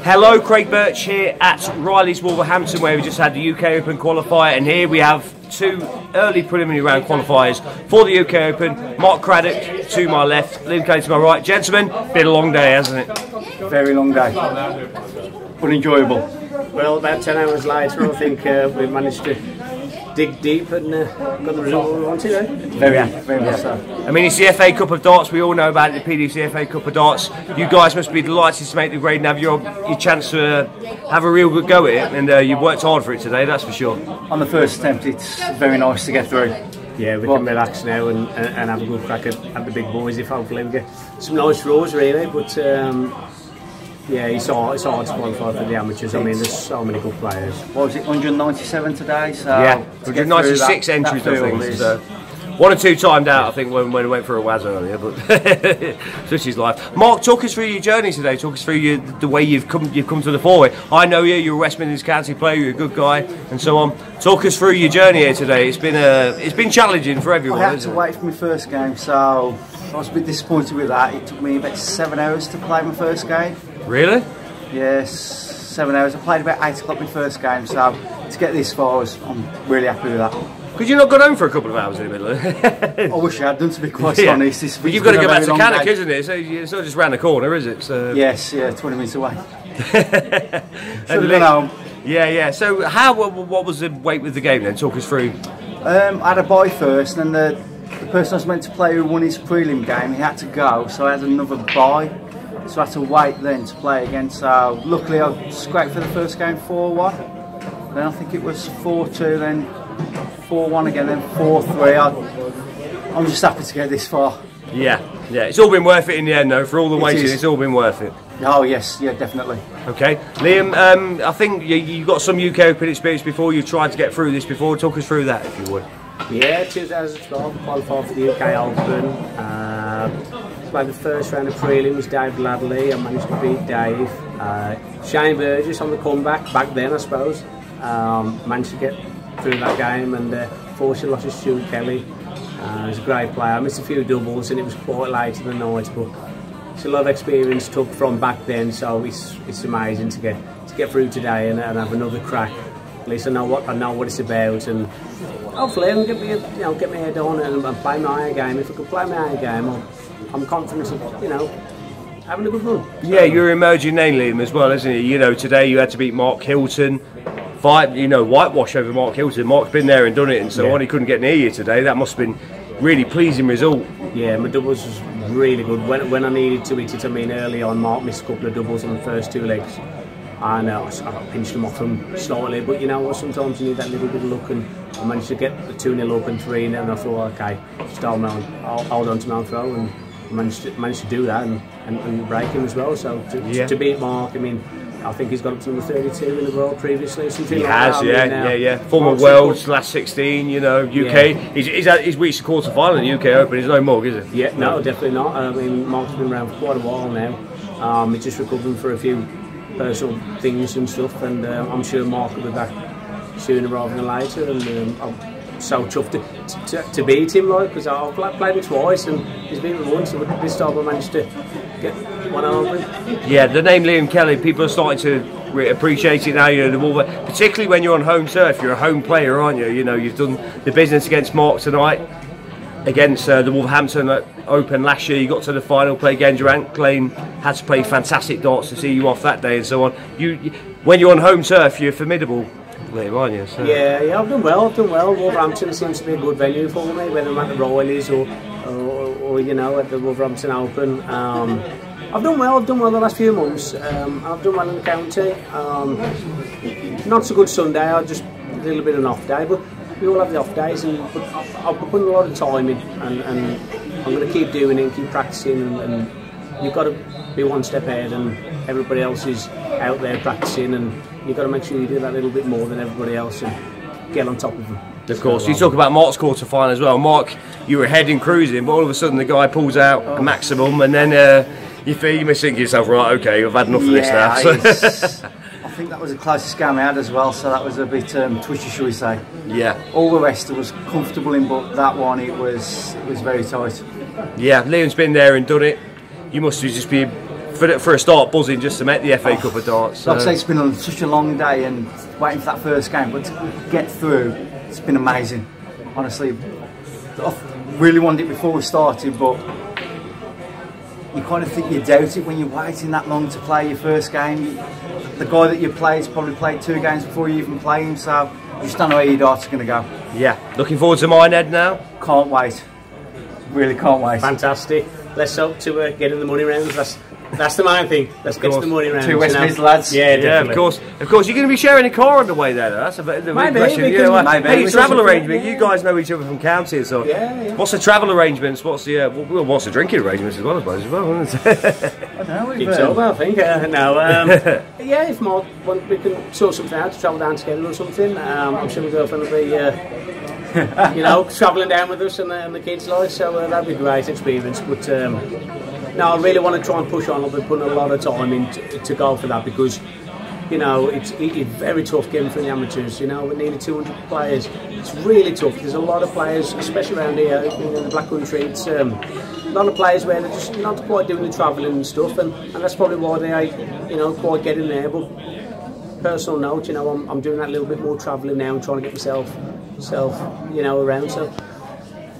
Hello, Craig Birch here at Riley's Wolverhampton, where we just had the UK Open qualifier, and here we have two early preliminary round qualifiers for the UK Open. Mark Craddock to my left, Liam Kelly to my right. Gentlemen, been a long day, hasn't it? Very long day, but enjoyable. Well, about 10 hours later, I think we managed to dig deep and got the result we wanted. Very much so. I mean, it's the FA Cup of Darts. We all know about the PDC FA Cup of Darts. You guys must be delighted to make the grade and have your chance to have a real good go at it. And you've worked hard for it today, that's for sure. On the first attempt, it's very nice to get through. Yeah, we can relax now and have a good crack at the big boys if hopefully we get some nice draws, really. But yeah, it's hard to qualify for the amateurs. I mean, there's so many good players. What was it, 197 today? So yeah, 196 entries, I think. So. One or two timed out, I think, when we went for a Waz earlier, but such is life. Mark, talk us through your journey today. Talk us through the way you've come to the fore. I know you. You're a West Midlands County player. You're a good guy, and so on. Talk us through your journey here today. It's been challenging for everyone. I had to wait for my first game, so I was a bit disappointed with that. It took me about 7 hours to play my first game. Really? Yes, 7 hours. I played about 8 o'clock my first game, so to get this far, I'm really happy with that. Could you not go home for a couple of hours in the middle of it? I wish I had done, to be quite honest. But you've got to go back to Cannock, isn't it? So it's not just round the corner, is it? So yes, yeah, 20 minutes away. So gone home. Yeah. So what was the weight with the game then? Talk us through. I had a bye first, and then the person I was meant to play who won his prelim game, he had to go, so I had another bye. So I had to wait then to play again. So luckily I scraped for the first game 4-1. Then I think it was 4-2, then 4-1 again, then 4-3. I'm just happy to get this far. Yeah. It's all been worth it in the end, though. For all the waiting, it's all been worth it. Oh yes, yeah, definitely. Okay, Liam. I think you got some UK Open experience before. You tried to get through this before. Talk us through that, if you would. Yeah, 2012 qualified for the UK Open. Played the first round of prelims, Dave Ladley. I managed to beat Dave. Shane Burgess on the comeback back then, I suppose. Managed to get through that game, and fortunately lost to Stuart Kelly. He's a great player. I missed a few doubles and it was quite late in the night, but it's a lot of experience took from back then, so it's amazing to get through today and have another crack. At least I know what it's about, and hopefully I can get my head on and play my A game. If I can play my A game, I'm confident of having a good run. Yeah, you're an emerging name, Liam, as well, isn't it? Today you had to beat Mark Hilton. Whitewash over Mark Hilton. Mark's been there and done it and so on. He couldn't get near you today. That must have been really pleasing result. Yeah, my doubles was really good. When I needed to hit it, I mean, early on, Mark missed a couple of doubles on the first two legs. And I pinched them off him slightly, but you know what, sometimes you need that little bit of luck, and I managed to get the 2-0 up and 3-0, and I thought, okay, just hold on to my own throw, and I managed to do that and break him as well. So to beat Mark, I mean, I think he's got up to number 32 in the world previously. He has, yeah. Former worlds, last 16, UK. Yeah. He's reached the quarter final in the UK Open. He's no mug, is he? Yeah, no, definitely not. I mean, Mark's been around for quite a while now. He's just recovering for a few personal things and stuff, and I'm sure Mark will be back sooner rather than later. And I'm so chuffed to beat him, because I've played him twice and he's beaten me once, so this time I managed to get one over him. Yeah, the name Liam Kelly, people are starting to appreciate it now. Particularly when you're on home turf, you're a home player, aren't you? You've done the business against Mark tonight, against the Wolverhampton Open last year. You got to the final, played Gendurant. Lane had to play fantastic darts to see you off that day and so on. When you're on home turf, you're formidable, Liam, aren't you? So. Yeah, I've done well. Wolverhampton seems to be a good venue for me, whether I'm at the Riley's or at the Wolverhampton Open. I've done well the last few months. I've done well in the county. Not so good Sunday, I just a little bit of an off day, but we all have the off days, but I've put a lot of time in, and I'm going to keep doing it and keep practicing, and you've got to be one step ahead, and everybody else is out there practicing, and you've got to make sure you do that little bit more than everybody else and get on top of them. Of course, you talk about Mark's quarter final as well. Mark, you were ahead in cruising, but all of a sudden the guy pulls out a maximum, and then you must think to yourself, right, okay, I've had enough of this now. I think that was the closest game I had as well, so that was a bit twitchy, shall we say. Yeah. All the rest I was comfortable in, but that one it was very tight. Yeah, Liam's been there and done it. You must just be for a start, buzzing just to make the FA Cup of Darts. Like I say, it's been such a long day and waiting for that first game, but to get through, it's been amazing. Honestly, I really wanted it before we started, but you kind of think you doubt it when you're waiting that long to play your first game. The guy that you play's probably played 2 games before you even play him, so you just don't know where your darts are going to go. Yeah, looking forward to mine, Ed, now. Can't wait. Really can't wait. Fantastic. Let's hope to get in the money rounds. That's the main thing. Let's get to the money rounds. 2 West Mids lads. Yeah, yeah, of course. Of course, you're going to be sharing a car on the way there. That's a bit of a question. Maybe, hey, travel arrangement. You guys know each other from county, so yeah. What's the travel arrangements? What's the what's the drinking arrangements as well? I suppose as well. Isn't it? I don't know. Keeps over, I think. Yeah, if more, we can sort something out to travel down together or something. I'm sure my girlfriend will be, you know, travelling down with us and the kids like. So that'd be a great experience. But no, I really want to try and push on. I've been putting a lot of time in to go for that because, you know, it's very tough getting for the amateurs. You know, we're nearly 200 players. It's really tough. There's a lot of players, especially around here in the Black Country. It's a lot of players where they're just not quite doing the travelling and stuff, and that's probably why they, you know, quite getting there. But personal note, you know, I'm doing that little bit more travelling now and trying to get myself, you know, around. So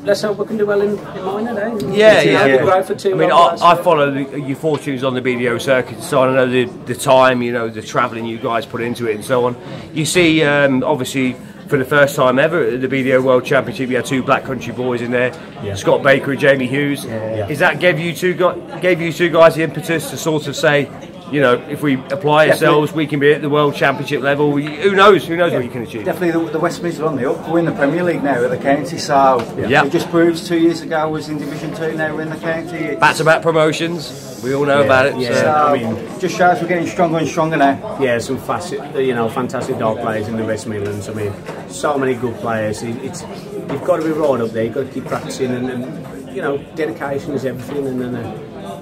let's hope we can do well in minor, eh? Yeah. Great for 2 I mean, I follow your fortunes on the BDO circuit, so I know the time, you know, the travelling you guys put into it and so on. You see, obviously, for the first time ever at the BDO World Championship, you had 2 Black Country boys in there, Scott Baker and Jamie Hughes. Is that gave you two guys the impetus to sort of say, you know, if we apply ourselves, we can be at the World Championship level. Who knows? Who knows what you can achieve? Definitely, the West Mids are on the up. We're in the Premier League now at the county, so it just proves 2 years ago was in Division 2. Now we're in the county. Back-to-back promotions. We all know about it. Yeah, so, I mean, just shows we're getting stronger and stronger now. Yeah, some fantastic dog players in the West Midlands. I mean, so many good players. You've got to be right up there. You've got to keep practicing, and you know, dedication is everything. And then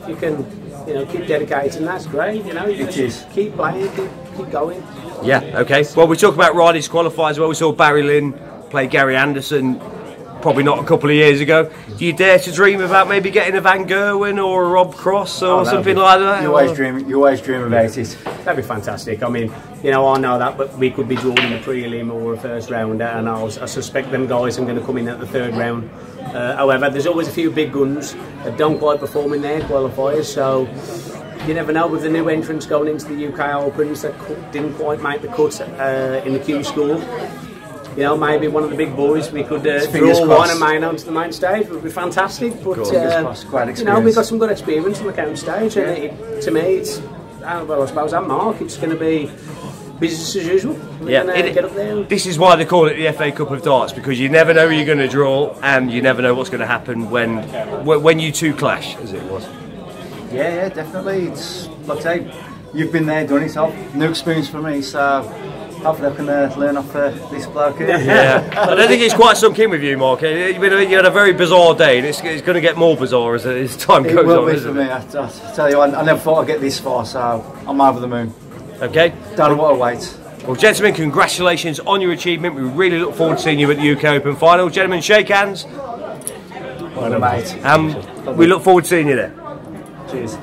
if you can, you know, keep dedicating, that's great. You know, keep playing, keep going. Yeah. Okay. Well, we talk about Riders qualifiers as well. We saw Barry Lynn play Gary Anderson. Probably not a couple of years ago. Do you dare to dream about maybe getting a Van Gerwen or a Rob Cross or something like that? You always dream about it. That'd be fantastic. I mean, you know, I know that, but we could be drawn in a prelim or a first rounder, and I suspect them guys are going to come in at the 3rd round. However, there's always a few big guns that don't quite perform in their qualifiers, so you never know with the new entrants going into the UK Opens that didn't quite make the cut in the Q School. You know, maybe one of the big boys we could draw one and main onto the main stage. It would be fantastic. But you know, we've got some good experience on the county stage, and to me, it's well, I suppose I'm Mark. It's going to be business as usual. We're gonna get up there. This is why they call it the FA Cup of Darts, because you never know who you're going to draw, and you never know what's going to happen when you two clash, as it was. Yeah, definitely. It's like I say, you've been there, done it. So new experience for me. So hopefully I can learn off this bloke here. Yeah, I don't think it's quite sunk in with you, Mark. You had a very bizarre day, and it's going to get more bizarre as time goes on. It will be for me. I tell you, I never thought I'd get this far, so I'm over the moon. Okay. Don't know what to wait. Well, gentlemen, congratulations on your achievement. We really look forward to seeing you at the UK Open final. Gentlemen, shake hands. Well done, mate. We look forward to seeing you there. Cheers.